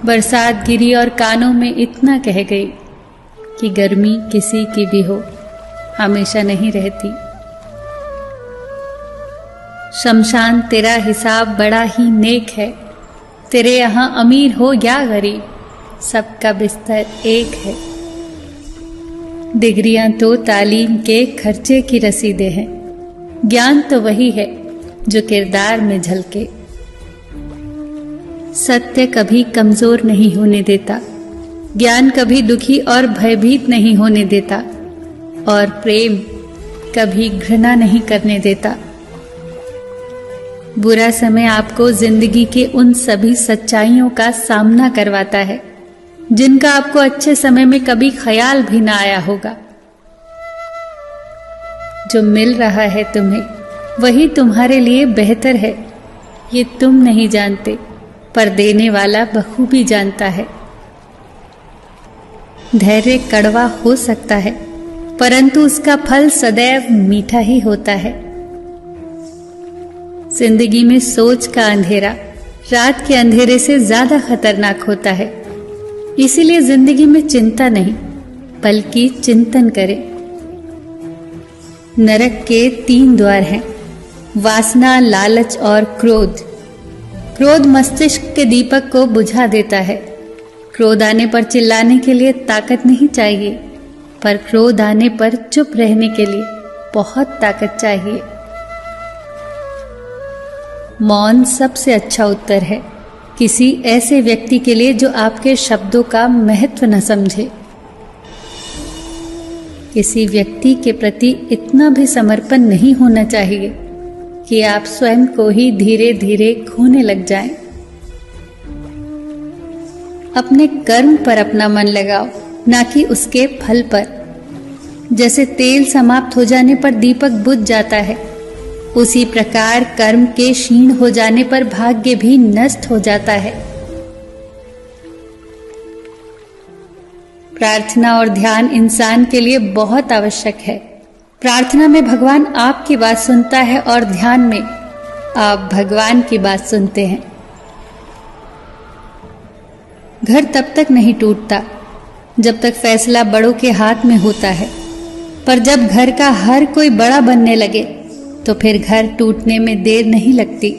बरसात गिरी और कानों में इतना कह गई कि गर्मी किसी की भी हो, हमेशा नहीं रहती। शमशान तेरा हिसाब बड़ा ही नेक है, तेरे यहाँ अमीर हो या गरीब, सबका बिस्तर एक है। डिग्रियां तो तालीम के खर्चे की रसीदें हैं, ज्ञान तो वही है जो किरदार में झलके। सत्य कभी कमजोर नहीं होने देता, ज्ञान कभी दुखी और भयभीत नहीं होने देता, और प्रेम कभी घृणा नहीं करने देता। बुरा समय आपको जिंदगी के उन सभी सच्चाइयों का सामना करवाता है जिनका आपको अच्छे समय में कभी ख्याल भी ना आया होगा। जो मिल रहा है तुम्हें वही तुम्हारे लिए बेहतर है, ये तुम नहीं जानते, पर देने वाला बखूबी जानता है। धैर्य कड़वा हो सकता है, परंतु उसका फल सदैव मीठा ही होता है। जिंदगी में सोच का अंधेरा रात के अंधेरे से ज्यादा खतरनाक होता है, इसीलिए जिंदगी में चिंता नहीं बल्कि चिंतन करें। नरक के 3 द्वार हैं, वासना, लालच और क्रोध। क्रोध मस्तिष्क के दीपक को बुझा देता है। क्रोध आने पर चिल्लाने के लिए ताकत नहीं चाहिए, पर क्रोध आने पर चुप रहने के लिए बहुत ताकत चाहिए। मौन सबसे अच्छा उत्तर है किसी ऐसे व्यक्ति के लिए जो आपके शब्दों का महत्व न समझे। किसी व्यक्ति के प्रति इतना भी समर्पण नहीं होना चाहिए कि आप स्वयं को ही धीरे धीरे खोने लग जाएं। अपने कर्म पर अपना मन लगाओ, ना कि उसके फल पर। जैसे तेल समाप्त हो जाने पर दीपक बुझ जाता है, उसी प्रकार कर्म के क्षीण हो जाने पर भाग्य भी नष्ट हो जाता है। प्रार्थना और ध्यान इंसान के लिए बहुत आवश्यक है। प्रार्थना में भगवान आपकी बात सुनता है और ध्यान में आप भगवान की बात सुनते हैं। घर तब तक नहीं टूटता जब तक फैसला बड़ों के हाथ में होता है, पर जब घर का हर कोई बड़ा बनने लगे तो फिर घर टूटने में देर नहीं लगती।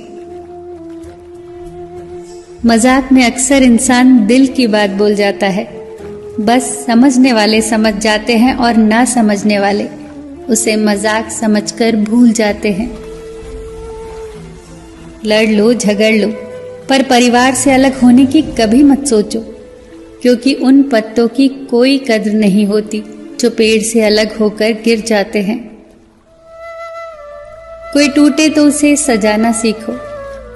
मजाक में अक्सर इंसान दिल की बात बोल जाता है, बस समझने वाले समझ जाते हैं और ना समझने वाले उसे मजाक समझकर भूल जाते हैं। लड़ लो, झगड़ लो, पर परिवार से अलग होने की कभी मत सोचो, क्योंकि उन पत्तों की कोई कद्र नहीं होती जो पेड़ से अलग होकर गिर जाते हैं। कोई टूटे तो उसे सजाना सीखो,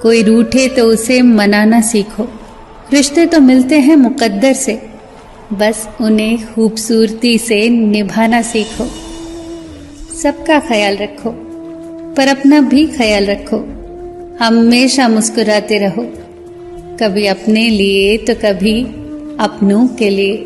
कोई रूठे तो उसे मनाना सीखो। रिश्ते तो मिलते हैं मुकद्दर से, बस उन्हें खूबसूरती से निभाना सीखो। सबका ख्याल रखो, पर अपना भी ख्याल रखो। हमेशा मुस्कुराते रहो, कभी अपने लिए तो कभी अपनों के लिए।